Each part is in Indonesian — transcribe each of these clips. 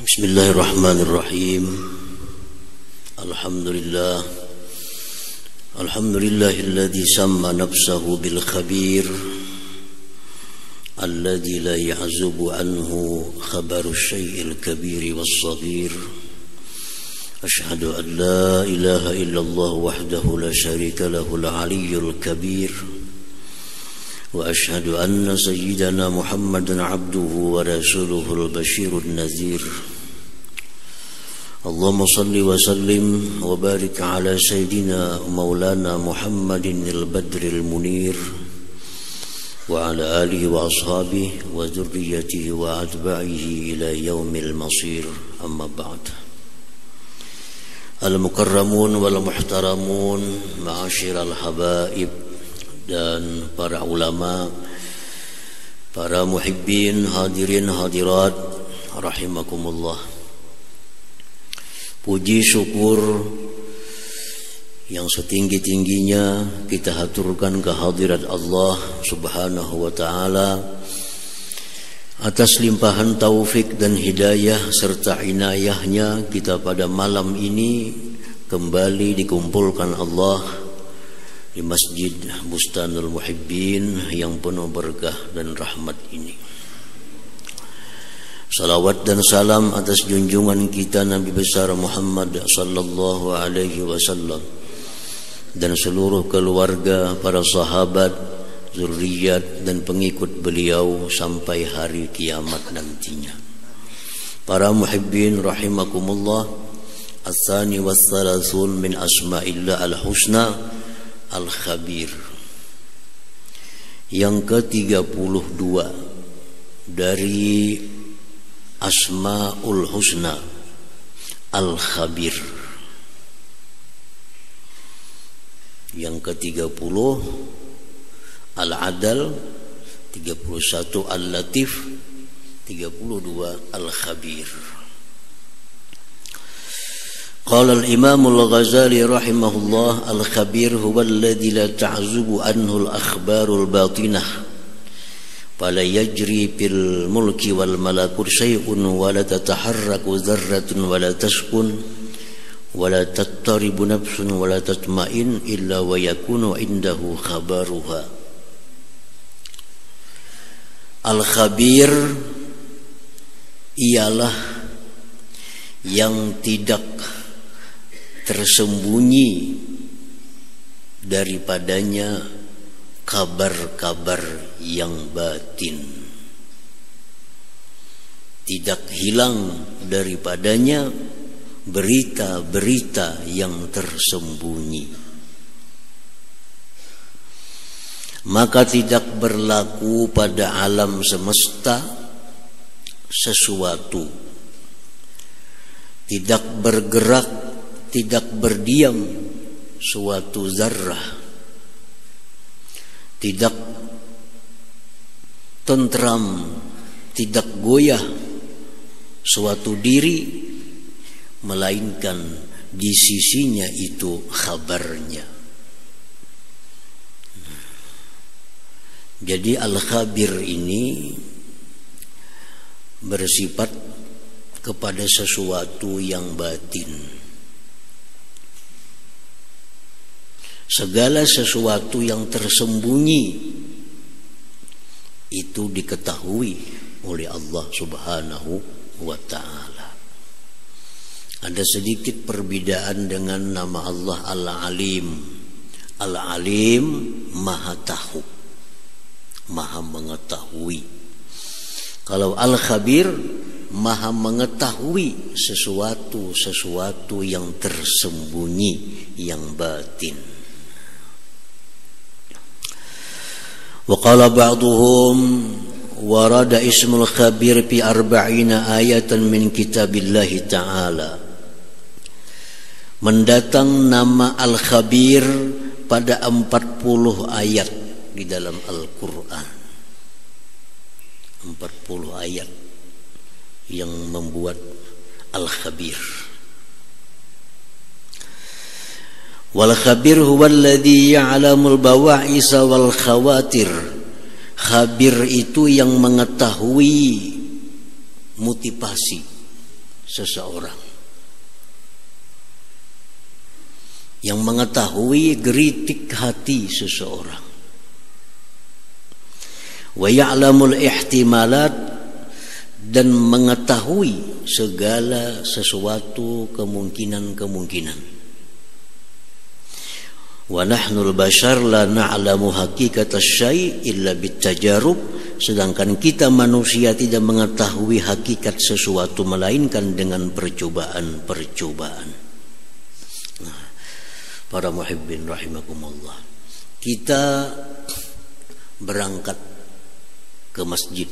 Bismillahirrahmanirrahim. Alhamdulillahilladzi samma nafsahu bil khabir alladzi la ya'zubu anhu khabaru syai'il kabiri was saghir. Asyhadu an la ilaha illallah wahdahu la syarika lahul aliyyul kabir. وأشهد أن سيدنا محمدا عبده ورسوله البشير النذير. اللهم صل وسلم وبارك على سيدنا مولانا محمد البدر المنير وعلى آله وأصحابه وذريته وأتباعه إلى يوم المصير. أما بعد. المكرمون والمحترمون معاشر الحبائب dan para ulama, para muhibbin, hadirin hadirat rahimakumullah. Puji syukur yang setinggi-tingginya kita haturkan kehadirat Allah Subhanahu wa taala atas limpahan taufik dan hidayah serta inayahnya kita pada malam ini kembali dikumpulkan Allah di Masjid Bustanul Muhibbin yang penuh berkah dan rahmat ini. Salawat dan salam atas junjungan kita Nabi besar Muhammad sallallahu alaihi wasallam dan seluruh keluarga, para sahabat, zuriat dan pengikut beliau sampai hari kiamat nantinya. Para muhibbin rahimakumullah, Ats-tsani was-tsalasun min asma'illah al-husna Al-Khabir, yang ke-32 dari Asma'ul Husna Al-Khabir. Yang ke-30 Al-Adal, 31 Al-Latif, 32 Al-Khabir. قال الإمام الغزالي رحمه الله: الخبير هو الذي لا تعزب عنه الأخبار الباطنة فلا يجري في الملك والملكوت شيء ولا تتحرك ذرة ولا تسكن ولا تضطرب نفس ولا تطمئن إلا ويكون عنده خبرها. Al-Khabir ialah yang tidak tersembunyi daripadanya kabar-kabar yang batin, tidak hilang daripadanya berita-berita yang tersembunyi, maka tidak berlaku pada alam semesta sesuatu, tidak bergerak, tidak berdiam suatu zarrah, tidak tentram, tidak goyah suatu diri, melainkan di sisinya itu khabarnya. Jadi Al-Khabir ini bersifat kepada sesuatu yang batin. Segala sesuatu yang tersembunyi itu diketahui oleh Allah Subhanahu wa ta'ala. Ada sedikit perbedaan dengan nama Allah Al-Alim. Al-Alim maha tahu, maha mengetahui. Kalau Al-Khabir maha mengetahui sesuatu yang tersembunyi, yang batin. وقال بعضهم ورد اسم الخبير في 40 آية من كتاب الله تعالى. Mendatang nama Al-Khabir pada 40 ayat di dalam Al-Quran. 40 ayat yang membuat Al-Khabir. Wal khabir huwa alladhi ya'lamul bawa'isa wal khawatir. Khabir itu yang mengetahui motivasi, seseorang, yang mengetahui geritik hati seseorang. Wa ya'lamul ihtimalat, dan mengetahui segala sesuatu kemungkinan-kemungkinan. Wa nahnul bashar la na'lamu haqiqatas syai' illa bitajarub, sedangkan kita manusia tidak mengetahui hakikat sesuatu melainkan dengan percobaan-percobaan. Nah, para muhibbin rahimakumullah, kita berangkat ke masjid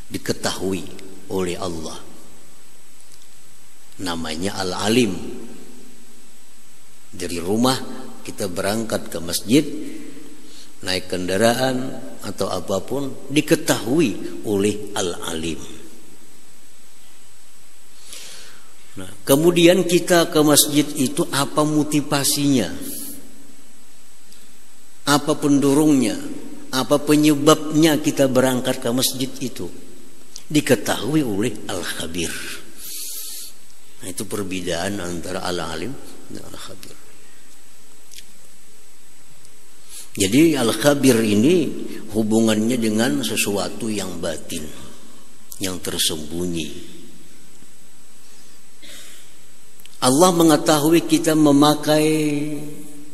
diketahui oleh Allah namanya Al-Alim. Dari rumah kita berangkat ke masjid, naik kendaraan atau apapun, diketahui oleh Al-Alim. Nah, kemudian kita ke masjid itu apa motivasinya? Apa pendorongnya? Apa penyebabnya kita berangkat ke masjid itu? Diketahui oleh Al-Khabir. Nah, itu perbedaan antara Al-Alim dan Al-Khabir. Jadi Al-Khabir ini hubungannya dengan sesuatu yang batin, yang tersembunyi. Allah mengetahui kita memakai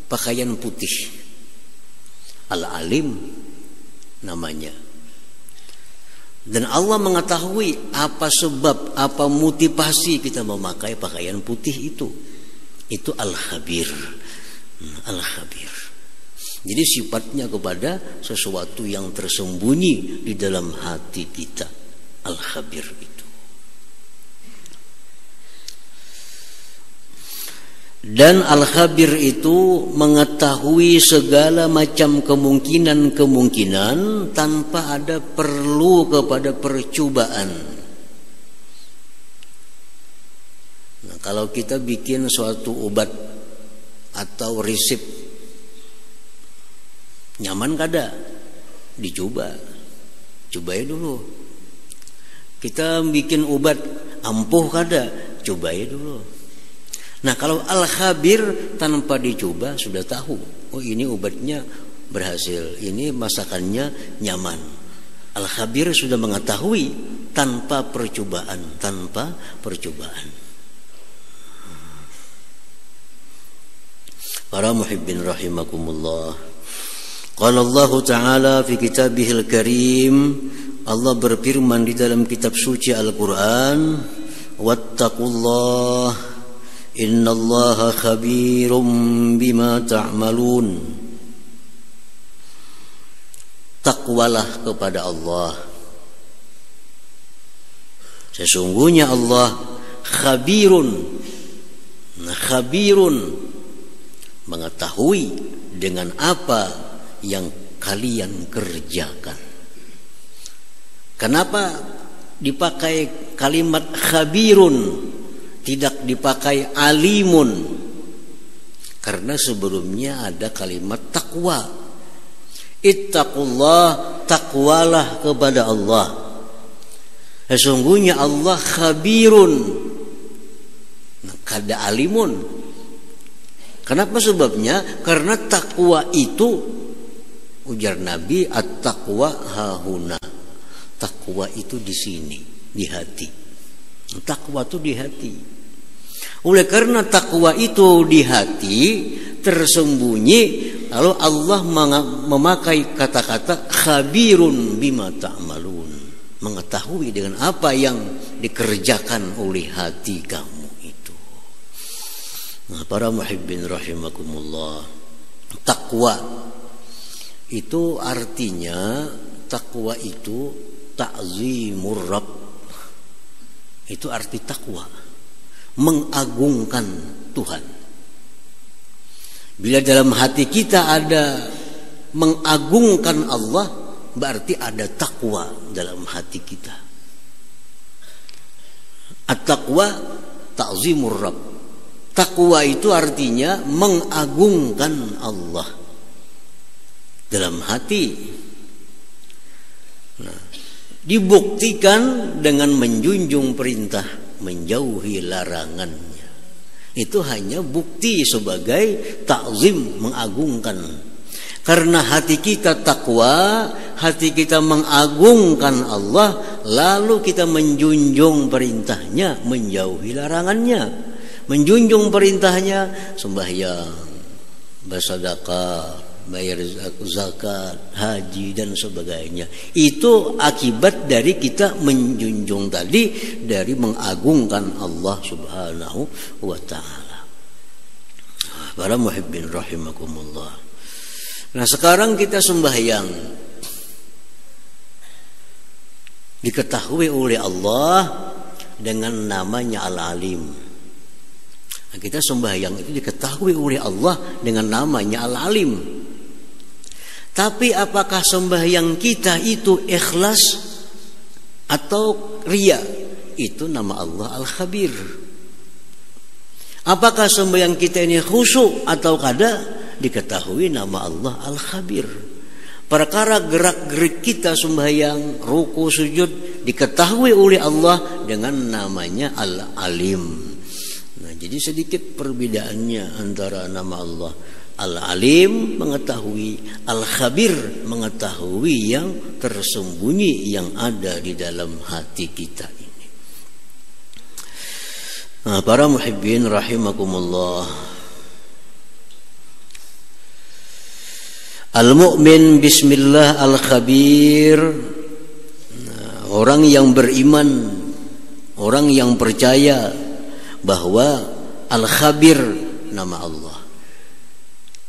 pakaian putih. Al-Alim namanya. Dan Allah mengetahui apa sebab, apa motivasi kita memakai pakaian putih itu. Itu Al-Khabir. Al-Khabir. Jadi sifatnya kepada sesuatu yang tersembunyi di dalam hati kita. Al-Khabir itu. Dan Al-Khabir itu mengetahui segala macam kemungkinan-kemungkinan tanpa ada perlu kepada percobaan. Nah, kalau kita bikin suatu obat atau resep, nyaman kada? Dicoba. Cobain dulu. Kita bikin obat ampuh kada? Cobain dulu. Nah, kalau Al-Khabir tanpa dicoba sudah tahu. Oh, ini obatnya berhasil. Ini masakannya nyaman. Al-Khabir sudah mengetahui tanpa percobaan. Tanpa percobaan. Para muhibbin rahimakumullah. Qala Allah Ta'ala fi kitabihil karim, Allah berfirman di dalam kitab suci Al-Quran, wattaqullah innallaha khabirum bima ta'malun. Takwalah kepada Allah, sesungguhnya Allah khabirun. Nah, khabirun mengetahui dengan apa yang kalian kerjakan. Kenapa dipakai kalimat khabirun, tidak dipakai alimun? Karena sebelumnya ada kalimat takwa. Ittaqullah, takwalah kepada Allah. Sesungguhnya Allah khabirun. Nah, kada alimun. Kenapa sebabnya? Karena takwa itu, ujar Nabi, at-taqwa hahuna. Takwa itu di sini, di hati. Takwa itu di hati. Oleh karena takwa itu di hati, tersembunyi, lalu Allah memakai kata-kata khabirun bima ta'malun, mengetahui dengan apa yang dikerjakan oleh hati kamu itu. Nah, para muhibbin rahimakumullah, takwa itu artinya, takwa itu ta'zimur Rabb. Itu arti takwa, mengagungkan Tuhan. Bila dalam hati kita ada mengagungkan Allah, berarti ada takwa dalam hati kita. At-taqwa ta'zimur Rabb. Takwa itu artinya mengagungkan Allah dalam hati. Nah, dibuktikan dengan menjunjung perintah, menjauhi larangannya. Itu hanya bukti sebagai takzim, mengagungkan. Karena hati kita takwa, hati kita mengagungkan Allah, lalu kita menjunjung perintahnya, menjauhi larangannya. Menjunjung perintahnya, sembahyang, bersedekah, bayar zakat, haji dan sebagainya. Itu akibat dari kita menjunjung tadi, dari mengagungkan Allah Subhanahu wa ta'ala. Para muhibbin rahimakumullah. Nah, sekarang kita sembahyang, diketahui oleh Allah dengan namanya Al-Alim. Nah, kita sembahyang itu diketahui oleh Allah dengan namanya Al-Alim. Tapi apakah sembahyang kita itu ikhlas atau riya? Itu nama Allah Al-Khabir. Apakah sembahyang kita ini khusyuk atau kada? Diketahui nama Allah Al-Khabir. Perkara gerak-gerik kita sembahyang, ruku, sujud, diketahui oleh Allah dengan namanya Al-Alim. Nah, jadi sedikit perbedaannya antara nama Allah. Al-Alim mengetahui, Al-Khabir mengetahui yang tersembunyi, yang ada di dalam hati kita ini. Nah, para muhibbin rahimakumullah. Al-mu'min bismillah al-khabir. Nah, orang yang beriman, orang yang percaya bahwa al-khabir nama Allah.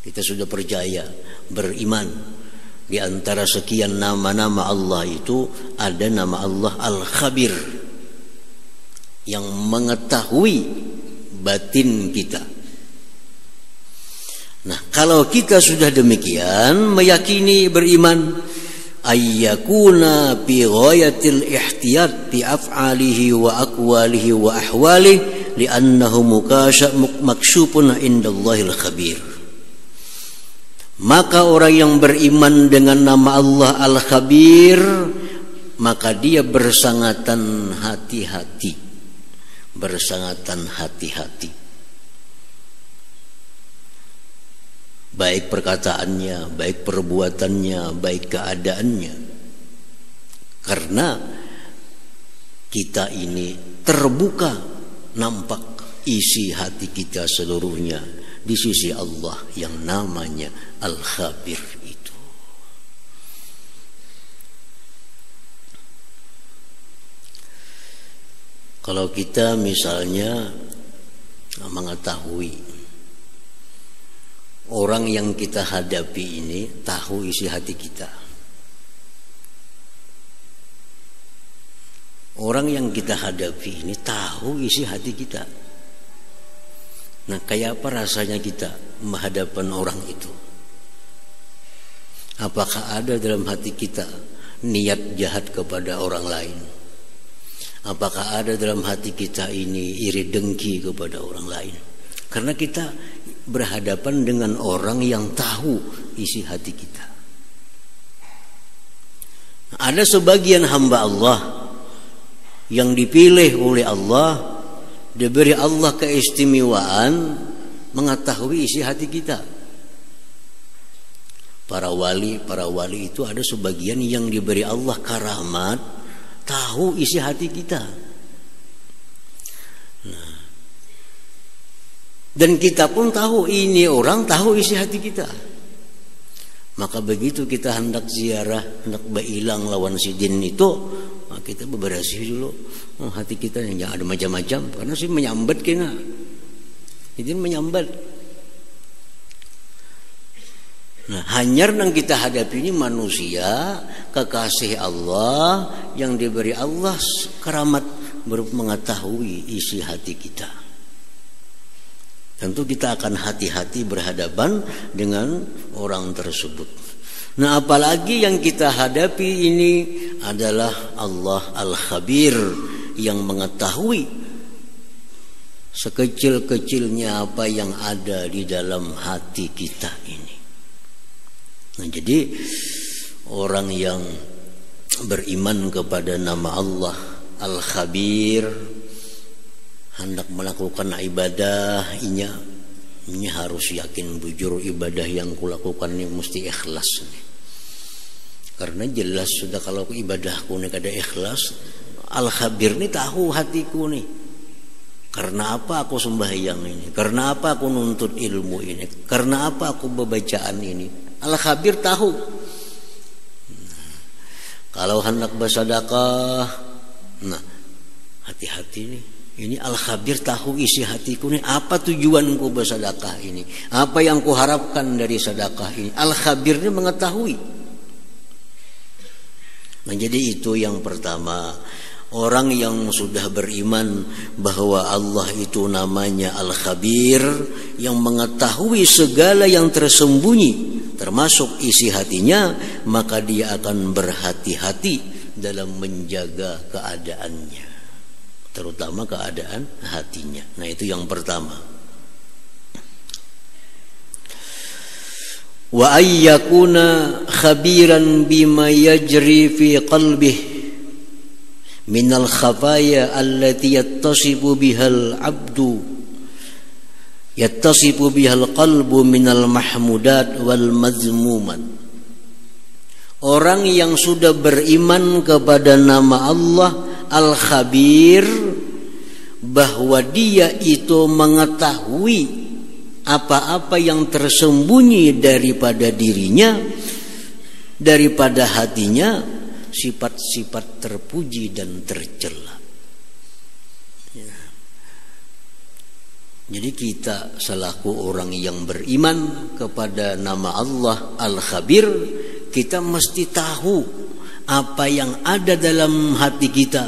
Kita sudah percaya, beriman. Di antara sekian nama-nama Allah itu ada nama Allah Al-Khabir, yang mengetahui batin kita. Nah, kalau kita sudah demikian, meyakini, beriman, ayyakuna bi ghayatil ihtiyat bi af'alihi wa aqwalihi wa ahwalihi li'annahu maksyufun indallahil khabir. Maka orang yang beriman dengan nama Allah Al-Khabir, maka dia bersangatan hati-hati, bersangatan hati-hati. Baik perkataannya, baik perbuatannya, baik keadaannya. Karena kita ini terbuka, nampak isi hati kita seluruhnya di sisi Allah yang namanya Al-Khabir itu. Kalau kita misalnya mengetahui orang yang kita hadapi ini tahu isi hati kita. Orang yang kita hadapi ini tahu isi hati kita. Nah, kayak apa rasanya kita menghadapan orang itu? Apakah ada dalam hati kita niat jahat kepada orang lain? Apakah ada dalam hati kita ini iri dengki kepada orang lain? Karena kita berhadapan dengan orang yang tahu isi hati kita. Ada sebagian hamba Allah yang dipilih oleh Allah, diberi Allah keistimewaan mengetahui isi hati kita. Para wali itu ada sebagian yang diberi Allah karamat tahu isi hati kita. Nah, dan kita pun tahu, ini orang tahu isi hati kita. Maka begitu kita hendak ziarah, hendak bailang lawan sidin itu, kita bebersih dulu hati kita, jangan ada macam-macam. Karena sih menyambat kena, sidin menyambat. Nah, hanyar yang kita hadapi ini manusia, kekasih Allah yang diberi Allah keramat mengetahui isi hati kita. Tentu kita akan hati-hati berhadapan dengan orang tersebut. Nah, apalagi yang kita hadapi ini adalah Allah Al-Khabir yang mengetahui sekecil-kecilnya apa yang ada di dalam hati kita ini. Nah, jadi orang yang beriman kepada nama Allah Al-Khabir, hendak melakukan ibadah ini harus yakin bujur ibadah yang kulakukan ini mesti ikhlas. Karena jelas sudah kalau ibadahku ini kada ikhlas, Al-Khabir ini tahu hatiku nih. Karena apa aku sembahyang ini? Karena apa aku nuntut ilmu ini? Karena apa aku bacaan ini? Al-Khabir tahu. Kalau hendak bersedekah, nah hati-hati nih. Ini Al-Khabir tahu isi hatiku nih, apa tujuanku bersedekah ini, apa yang kuharapkan dari sedekah ini. Al-Khabir ini mengetahui. Nah, jadi itu yang pertama. Orang yang sudah beriman bahwa Allah itu namanya Al-Khabir, yang mengetahui segala yang tersembunyi termasuk isi hatinya, maka dia akan berhati-hati dalam menjaga keadaannya, terutama keadaan hatinya. Nah, itu yang pertama. Wa ayyakuna khabiran bima yajri fi qalbihi minal khafaya allati yattasibu bihal abdu yattasibu bihal qalbu minal mahmudat wal mazmuman. Orang yang sudah beriman kepada nama Allah Al-Khabir, bahwa dia itu mengetahui apa-apa yang tersembunyi daripada dirinya, daripada hatinya, sifat-sifat terpuji dan tercela. Ya. Jadi kita selaku orang yang beriman kepada nama Allah Al-Khabir, kita mesti tahu apa yang ada dalam hati kita,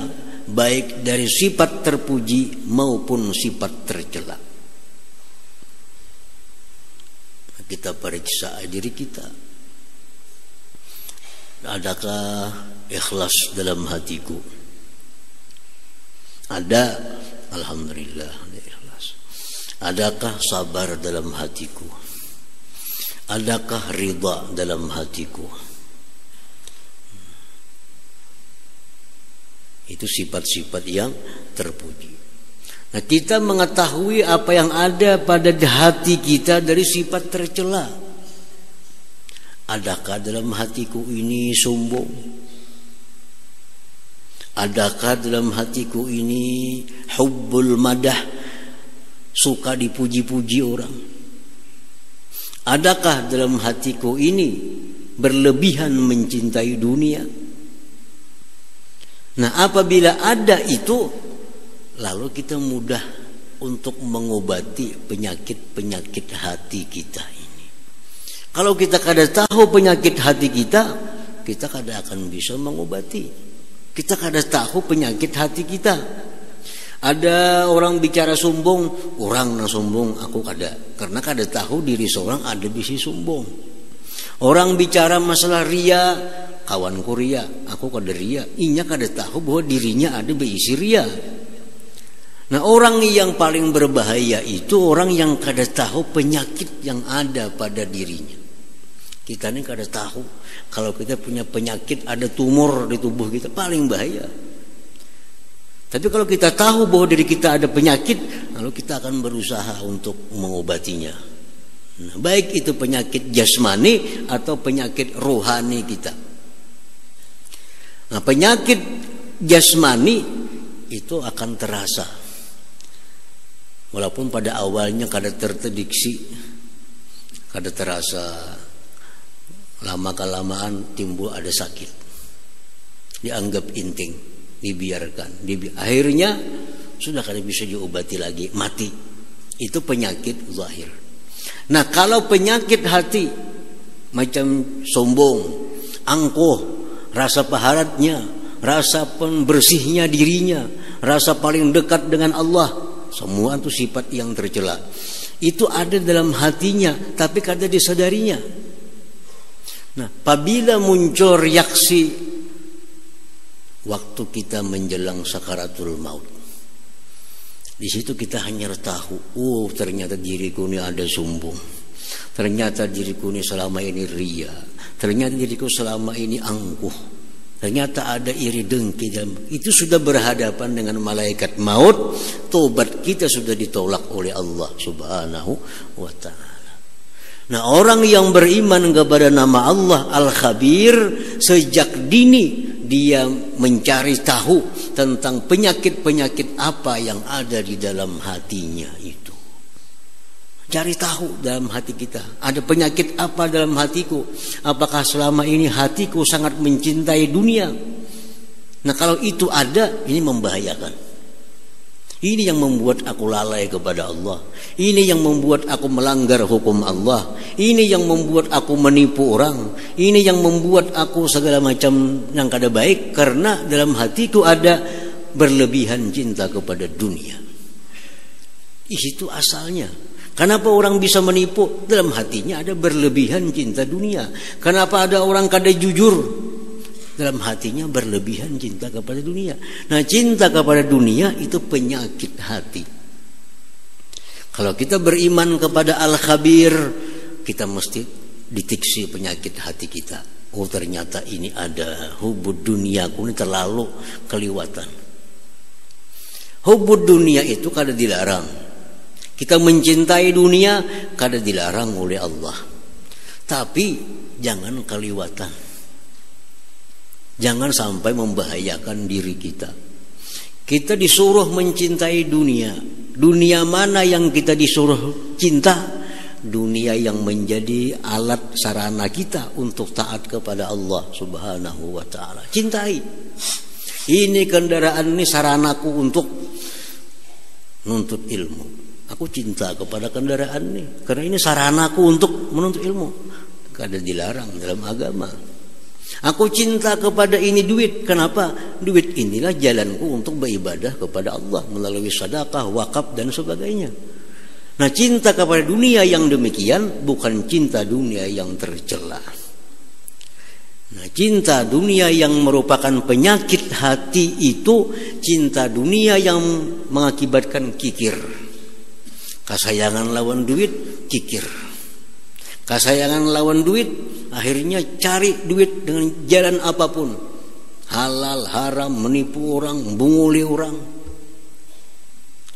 baik dari sifat terpuji maupun sifat tercela. Kita periksa diri kita. Adakah ikhlas dalam hatiku? Ada, alhamdulillah ada ikhlas. Adakah sabar dalam hatiku? Adakah ridha dalam hatiku? Itu sifat-sifat yang terpuji. Nah, kita mengetahui apa yang ada pada hati kita dari sifat tercela. Adakah dalam hatiku ini sombong? Adakah dalam hatiku ini hubbul madah, suka dipuji-puji orang? Adakah dalam hatiku ini berlebihan mencintai dunia? Nah, apabila ada itu, lalu kita mudah untuk mengobati penyakit-penyakit hati kita ini. Kalau kita kada tahu penyakit hati kita, kita kada akan bisa mengobati. Kita kada tahu penyakit hati kita. Ada orang bicara sombong, orang na sombong, aku kada. Karena kada tahu diri seorang ada bisi sombong. Orang bicara masalah ria, kawanku ria, aku kada ria. Inya kada tahu bahwa dirinya ada berisi ria. Nah, orang yang paling berbahaya itu orang yang kada tahu penyakit yang ada pada dirinya. Kita ini kada tahu kalau kita punya penyakit, ada tumor di tubuh kita, paling bahaya. Tapi kalau kita tahu bahwa diri kita ada penyakit, lalu kita akan berusaha untuk mengobatinya. Nah, baik itu penyakit jasmani atau penyakit rohani kita. Nah, penyakit jasmani itu akan terasa, walaupun pada awalnya kada terdeteksi, kada terasa. Lama-kelamaan timbul ada sakit, dianggap inting, dibiarkan, akhirnya sudah kada bisa diobati lagi, mati. Itu penyakit zahir. Nah, kalau penyakit hati macam sombong, angkuh, rasa paharatnya, rasa pembersihnya dirinya, rasa paling dekat dengan Allah, semua itu sifat yang tercela. Itu ada dalam hatinya, tapi kada disadarinya. Nah, apabila muncul reaksi waktu kita menjelang sakaratul maut, di situ kita hanya tahu, oh ternyata diriku ini ada sombong, ternyata diriku ini selama ini ria, ternyata diriku selama ini angkuh, Ternyata ada iri dengki dalam. Itu sudah berhadapan dengan malaikat maut. Tobat kita sudah ditolak oleh Allah Subhanahu wa ta'ala. Nah, orang yang beriman kepada nama Allah Al-Khabir, sejak dini dia mencari tahu tentang penyakit-penyakit apa yang ada di dalam hatinya itu. Cari tahu dalam hati kita, ada penyakit apa dalam hatiku? Apakah selama ini hatiku sangat mencintai dunia? Nah, kalau itu ada, ini membahayakan. Ini yang membuat aku lalai kepada Allah. Ini yang membuat aku melanggar hukum Allah. Ini yang membuat aku menipu orang. Ini yang membuat aku segala macam yang kada baik, karena dalam hatiku ada berlebihan cinta kepada dunia. Itu asalnya. Kenapa orang bisa menipu? Dalam hatinya ada berlebihan cinta dunia. Kenapa ada orang kada jujur? Dalam hatinya berlebihan cinta kepada dunia. Nah, cinta kepada dunia itu penyakit hati. Kalau kita beriman kepada Al-Khabir, kita mesti deteksi penyakit hati kita. Oh, ternyata ini ada hubud dunia, ini terlalu keliwatan. Hubud dunia itu kada dilarang. Kita mencintai dunia kada dilarang oleh Allah. Tapi jangan keliwatan. Jangan sampai membahayakan diri kita. Kita disuruh mencintai dunia. Dunia mana yang kita disuruh cinta? Dunia yang menjadi alat sarana kita untuk taat kepada Allah Subhanahu wa ta'ala. Cintai. Ini kendaraan ini saranaku untuk menuntut ilmu. Aku cinta kepada kendaraan ini karena ini saranaku untuk menuntut ilmu. Kada dilarang dalam agama. Aku cinta kepada ini duit. Kenapa? Duit inilah jalanku untuk beribadah kepada Allah melalui sedekah, wakaf dan sebagainya. Nah, cinta kepada dunia yang demikian bukan cinta dunia yang tercela. Nah, cinta dunia yang merupakan penyakit hati itu cinta dunia yang mengakibatkan kikir. Kasayangan lawan duit, kikir. Kasayangan lawan duit, akhirnya cari duit dengan jalan apapun. Halal, haram, menipu orang, membunguli orang.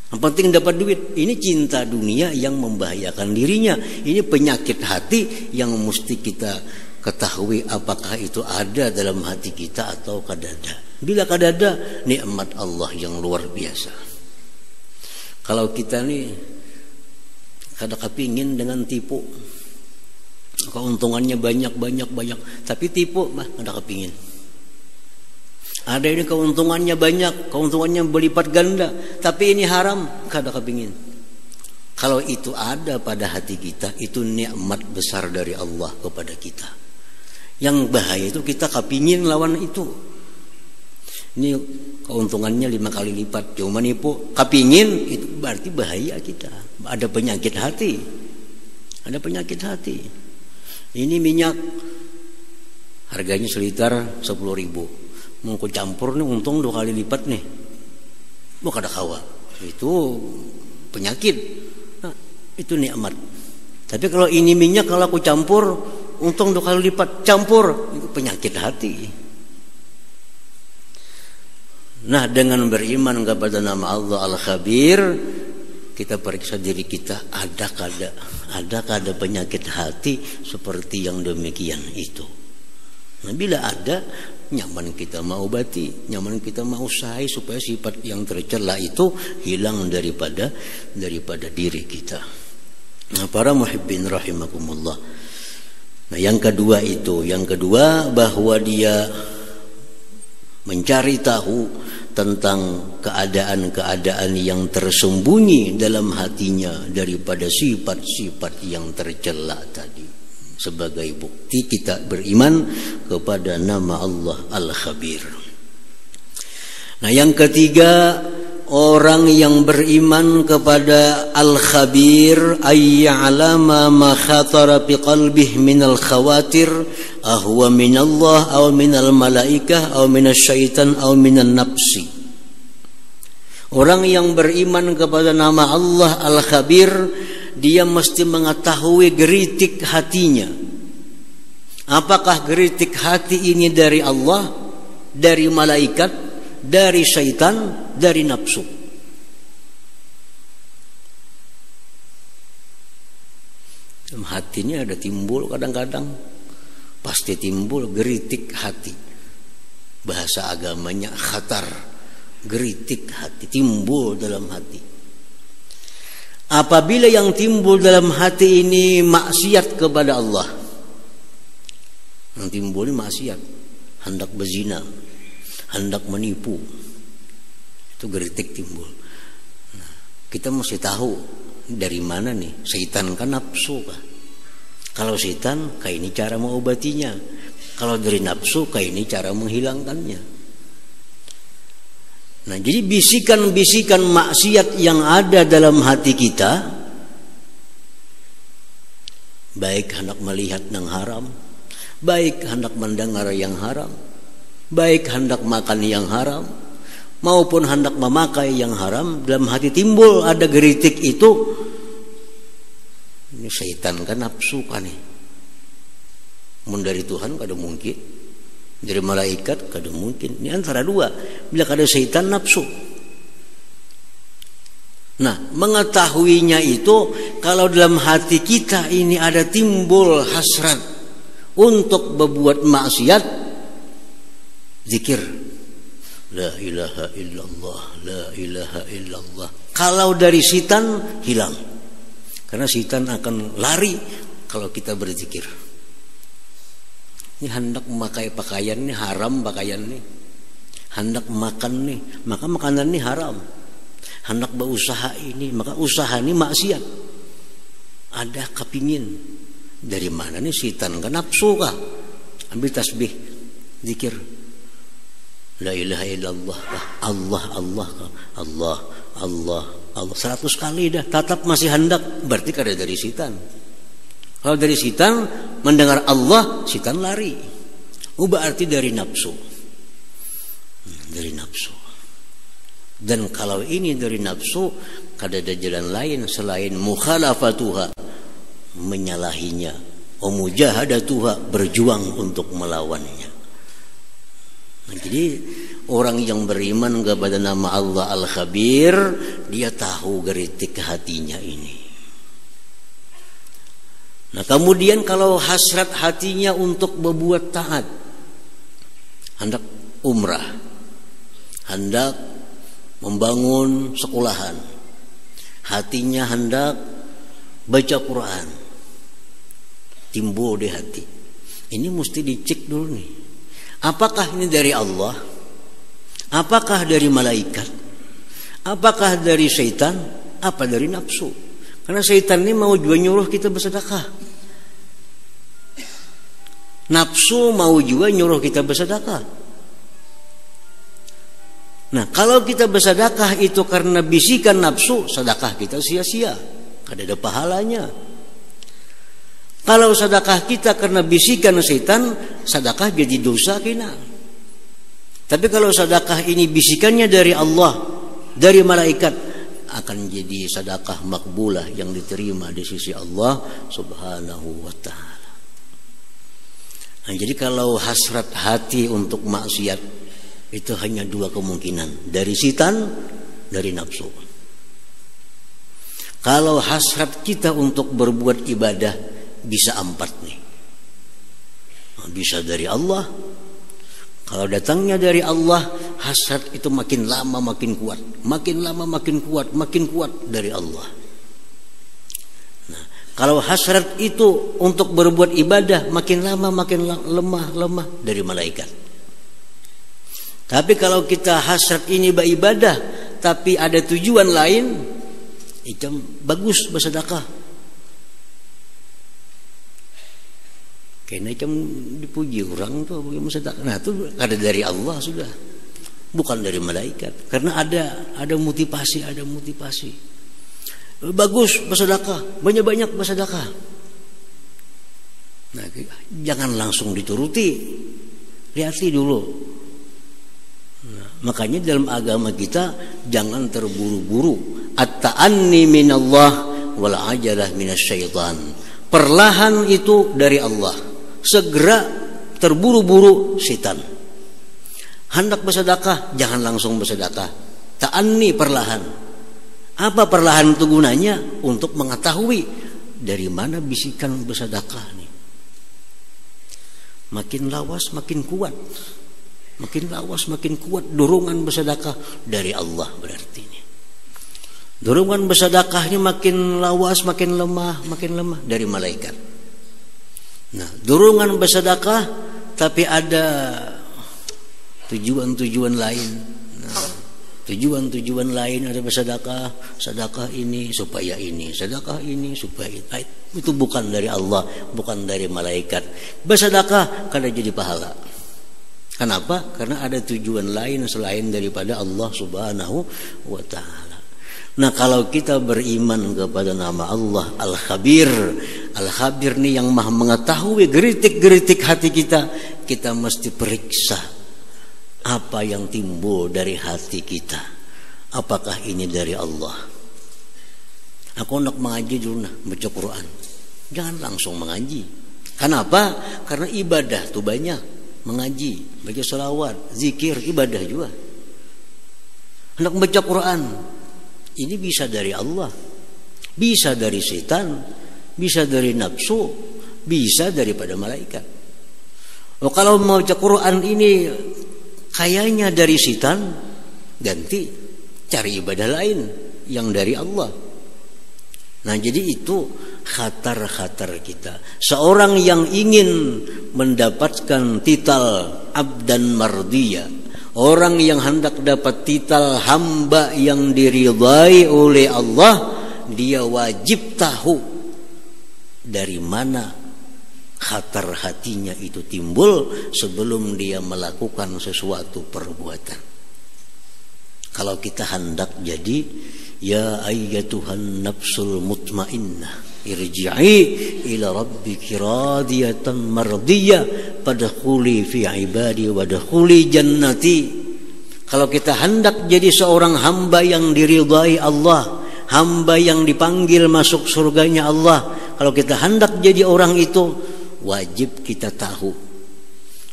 Yang penting dapat duit. Ini cinta dunia yang membahayakan dirinya. Ini penyakit hati yang mesti kita ketahui apakah itu ada dalam hati kita atau kada ada. Bila kada ada, nikmat Allah yang luar biasa. Kalau kita nih kada kepingin dengan tipu, keuntungannya banyak, tapi tipu mah kada kepingin. Ada ini keuntungannya banyak, keuntungannya berlipat ganda, tapi ini haram, kada kepingin. Kalau itu ada pada hati kita, itu nikmat besar dari Allah kepada kita. Yang bahaya itu kita kepingin lawan itu. Ini keuntungannya 5 kali lipat, cuma nipu, kepingin, itu berarti bahaya kita. Ada penyakit hati. Ada penyakit hati. Ini minyak harganya seliter 10.000. Mau ku campur nih untung 2 kali lipat nih. Mau kada kawa. Itu penyakit. Nah, itu nikmat. Tapi kalau ini minyak kalau aku campur untung 2 kali lipat, campur, itu penyakit hati. Nah, dengan beriman kepada nama Allah Al-Khabir, kita periksa diri kita, adakah ada penyakit hati seperti yang demikian itu. Nah, bila ada, nyaman kita mau obati, nyaman kita mau usaha supaya sifat yang tercela itu hilang daripada diri kita. Nah, para muhibbin rahimakumullah. Nah, yang kedua bahwa dia mencari tahu tentang keadaan-keadaan yang tersembunyi dalam hatinya daripada sifat-sifat yang tercela tadi. Sebagai bukti kita beriman kepada nama Allah Al-Khabir. Nah, yang ketiga, orang yang beriman kepada Al-Khabir ayya'lama ma khatara bi qalbihi minal khawatir ahwa minallah aw minal malaikah aw minasyaitan aw minan nafsi. Orang yang beriman kepada nama Allah Al-Khabir, dia mesti mengetahui geritik hatinya. Apakah geritik hati ini dari Allah dari malaikat, dari syaitan, dari nafsu. Dalam hati ini ada timbul kadang-kadang, pasti timbul geritik hati. Bahasa agamanya khatar, geritik hati, timbul dalam hati. Apabila yang timbul dalam hati ini maksiat kepada Allah, yang timbul ini maksiat, hendak berzina, hendak menipu, itu geritik timbul. Nah, kita mesti tahu dari mana nih, syaitan kan nafsu kah? Kalau syaitan, kayak ini cara mengobatinya. Kalau dari nafsu, kayak ini cara menghilangkannya. Nah, jadi bisikan-bisikan maksiat yang ada dalam hati kita, baik hendak melihat yang haram, baik hendak mendengar yang haram, baik hendak makan yang haram, maupun hendak memakai yang haram, dalam hati timbul ada geritik itu. Ini syaitan kan nafsu kan nih. Mun dari Tuhan kada mungkin, dari malaikat kada mungkin. Ini antara dua. Bila kada syaitan nafsu. Nah, mengetahuinya itu kalau dalam hati kita ini ada timbul hasrat untuk berbuat maksiat, zikir la ilaha illallah, la ilaha illallah. Kalau dari syaitan hilang, karena syaitan akan lari kalau kita berzikir. Ini hendak memakai pakaian ini haram, pakaian ini hendak makan nih, maka makanan ini haram. Hendak berusaha ini, maka usaha ini maksiat. Ada kepingin. Dari mana nih syaitan kan nafsu kah? Ambil tasbih, zikir la ilaha illallah, Allah Allah Allah Allah Allah 100 kali dah, tetap masih hendak, berarti kada dari syaitan. Kalau dari syaitan mendengar Allah, syaitan lari. Berarti dari nafsu. Dari nafsu. Dan kalau ini dari nafsu, kada ada jalan lain selain mukhalafatuha, menyalahinya, mujahadatuha, berjuang untuk melawannya. Nah, jadi orang yang beriman kepada nama Allah Al-Khabir, dia tahu geritik hatinya ini. Nah, kemudian kalau hasrat hatinya untuk berbuat taat, hendak umrah, hendak membangun sekolahan, hatinya hendak baca Quran, timbul di hati. Ini mesti dicek dulu nih. Apakah ini dari Allah? Apakah dari malaikat? Apakah dari syaitan? Apa dari nafsu? Karena syaitan ini mau juga nyuruh kita bersedekah. Nafsu mau juga nyuruh kita bersedekah. Nah, kalau kita bersedekah itu karena bisikan nafsu, sedekah kita sia-sia, kada ada pahalanya. Kalau sedekah kita karena bisikan syaitan, sedekah jadi dosa kita. Tapi kalau sedekah ini bisikannya dari Allah, dari malaikat, akan jadi sedekah makbulah yang diterima di sisi Allah Subhanahu wa taala. Nah, jadi kalau hasrat hati untuk maksiat itu hanya dua kemungkinan, dari syaitan, dari nafsu. Kalau hasrat kita untuk berbuat ibadah bisa 4 nih. Bisa dari Allah. Kalau datangnya dari Allah, hasrat itu makin lama makin kuat, makin lama makin kuat, makin kuat dari Allah. Nah, kalau hasrat itu untuk berbuat ibadah makin lama makin lemah dari malaikat. Tapi kalau kita hasrat ini beribadah tapi ada tujuan lain, itu bagus bersedekah. Kayaknya macam dipuji orang tuh bagaimana sedekah. Nah, itu ada dari Allah sudah, bukan dari malaikat. Karena ada motivasi, Bagus bersedekah, banyak-banyak bersedekah. Nah, jangan langsung dituruti, lihati dulu. Nah, makanya dalam agama kita jangan terburu-buru. At-ta'anni minallah wal ajalah minasyaitan. Perlahan itu dari Allah, segera terburu-buru setan. Hendak bersedekah, jangan langsung bersedekah. Ta'anni, perlahan. Apa perlahan itu gunanya? Untuk mengetahui dari mana bisikan bersedekah nih. Makin lawas makin kuat. Makin lawas makin kuat dorongan bersedekah dari Allah berarti ini. Dorongan bersedekahnya makin lawas makin lemah dari malaikat. Nah, dorongan bersedekah tapi ada tujuan-tujuan lain. Nah, tujuan-tujuan lain ada bersedekah, sedekah ini supaya ini, sedekah ini supaya itu bukan dari Allah, bukan dari malaikat. Bersedekah karena jadi pahala. Kenapa? Karena ada tujuan lain selain daripada Allah Subhanahu wa ta'ala. Nah, kalau kita beriman kepada nama Allah Al-Khabir, Al-Khabir nih yang maha mengetahui geritik-geritik hati kita, kita mesti periksa apa yang timbul dari hati kita. Apakah ini dari Allah? Aku nak mengaji dulu nah, baca Quran. Jangan langsung mengaji. Kenapa? Karena ibadah tuh banyak. Mengaji, baca salawat, zikir, ibadah juga. Hendak baca Quran, ini bisa dari Allah, bisa dari setan, bisa dari nafsu, bisa daripada malaikat. Oh, kalau mau baca Quran ini kayaknya dari setan, ganti cari ibadah lain yang dari Allah. Nah, jadi itu khatar-khatar kita. Seorang yang ingin mendapatkan titel abdan mardiyah, orang yang hendak dapat titel hamba yang diridhai oleh Allah, dia wajib tahu dari mana khatar hatinya itu timbul sebelum dia melakukan sesuatu perbuatan. Kalau kita hendak jadi ya ayyatuhan nafsul mutmainnah irji'i ila rabbiki radiyatan mardiyah fadkhuli fi ibadi wadkhuli jannati. Kalau kita hendak jadi seorang hamba yang diridhai Allah, hamba yang dipanggil masuk surganya Allah, kalau kita hendak jadi orang itu, wajib kita tahu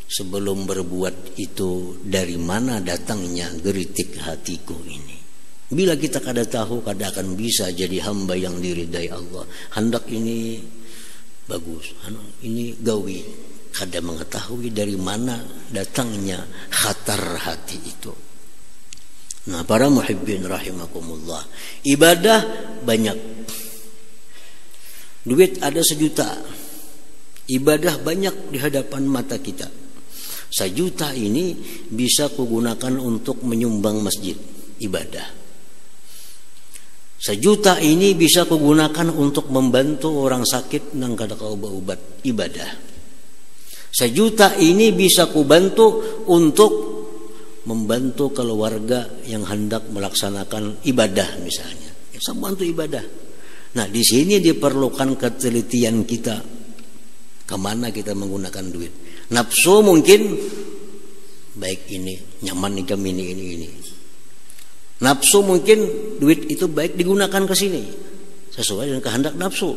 sebelum berbuat itu dari mana datangnya geritik hatiku ini. Bila kita kada tahu, kada akan bisa jadi hamba yang diridai Allah. Hendak ini bagus, ini gawi, kada mengetahui dari mana datangnya khatar hati itu. Nah, para muhibbin rahimakumullah, ibadah banyak, duit ada 1 juta, ibadah banyak di hadapan mata kita. 1 juta ini bisa kugunakan untuk menyumbang masjid, ibadah. 1 juta ini bisa kugunakan untuk membantu orang sakit nang kada obat, ibadah. 1 juta ini bisa kubantu untuk membantu keluarga yang hendak melaksanakan ibadah misalnya. Semua untuk ibadah. Nah, di sini diperlukan ketelitian kita kemana kita menggunakan duit. Nafsu mungkin baik ini nyaman nih kami ini. Nafsu mungkin duit itu baik digunakan ke sini sesuai dengan kehendak nafsu.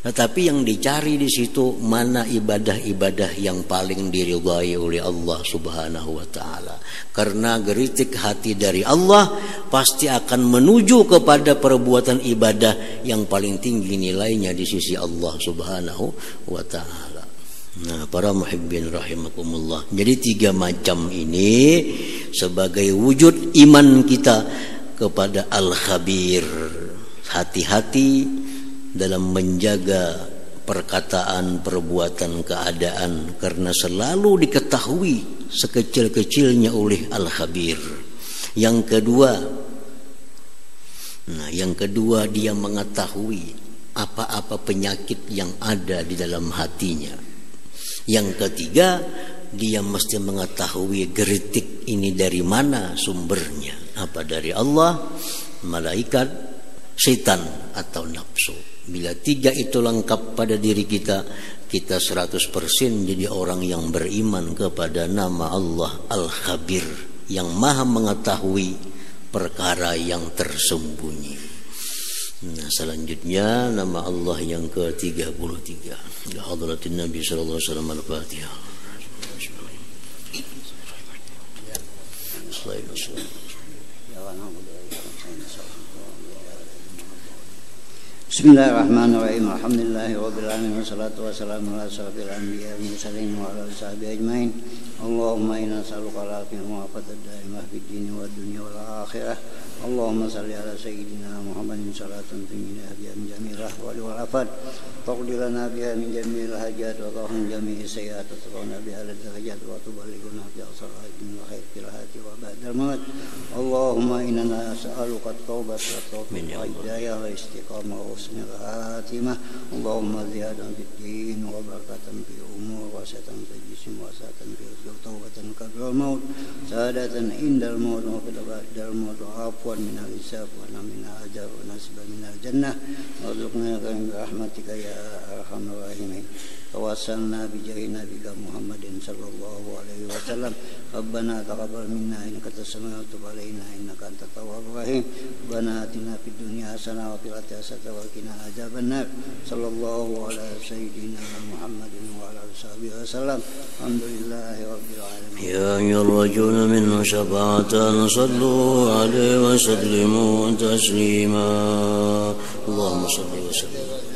Tetapi yang dicari di situ mana ibadah-ibadah yang paling diridhai oleh Allah Subhanahu wa taala. Karena geritik hati dari Allah pasti akan menuju kepada perbuatan ibadah yang paling tinggi nilainya di sisi Allah Subhanahu wa taala. Nah, para muhibbin rahimakumullah. Jadi 3 macam ini sebagai wujud iman kita kepada Al-Khabir. Hati-hati dalam menjaga perkataan, perbuatan, keadaan, karena selalu diketahui sekecil-kecilnya oleh Al-Khabir. Yang kedua dia mengetahui apa-apa penyakit yang ada di dalam hatinya. Yang ketiga, dia mesti mengetahui geritik ini dari mana sumbernya. Apa dari Allah, malaikat, setan, atau nafsu. Bila 3 itu lengkap pada diri kita, kita 100% jadi orang yang beriman kepada nama Allah Al-Khabir, yang maha mengetahui perkara yang tersembunyi. Nah, selanjutnya nama Allah yang ke-33. Ya hadratin Nabi sallallahu alaihi wasallam, Al-Fatihah. selain Islam. Bismillahirrahmanirrahim. Alhamdulillahirabbil alamin wassalatu wassalamu ala asyrafil anbiya'i wal mursalin wa ala alihi washabihi ajmain. Allahumma inna nas'aluka al-afiyata wa ad-daimah fid din wad dunya wal akhirah. Allahumma salli ala sayyidina Muhammadin salatan tunjina biha min jami'il ahwali wal afat. Taqdi lana biha min jami'il hajat wa tahun jami'is sayyi'at wa taqina biha al-darajat wa tuballighuna biha salaatin wa khair fil hayati wa ba'dal maut. Allahumma inna nas'aluka at-taubata wa tawfiq wa hidayah wa istiqamah wa husnul khatimah. Allahumma ziyadatan fid din wa barakatan fil umur wa satan fil jism wa satan fil tawbatan qabla al-maut. Sadatan indal maut wa fil ba'dal maut wa afwan min al-hisab wa min al-ajr wa nasba min al-jannah. Warzuqna bi rahmatika ya arhamar rahimin. Tawassalna bi jahi nabiyika Muhammadin sallallahu alaihi wasallam. Rabbana taqabbal minna innaka antas samiul alim wa tub alaina innaka antat tawwabur rahim. Rabbana atina fid dunya hasanah wa fil akhirati hasanah wa qina adzabannar. Sallallahu ala sayyidina Muhammadin wa ala alihi wasallam. Alhamdulillahi rabbil alamin. Ya ayyuhar-rajuluna minhu syafa'atan sallu alaihi wa sallimu taslima. Allahumma salli wa sallim.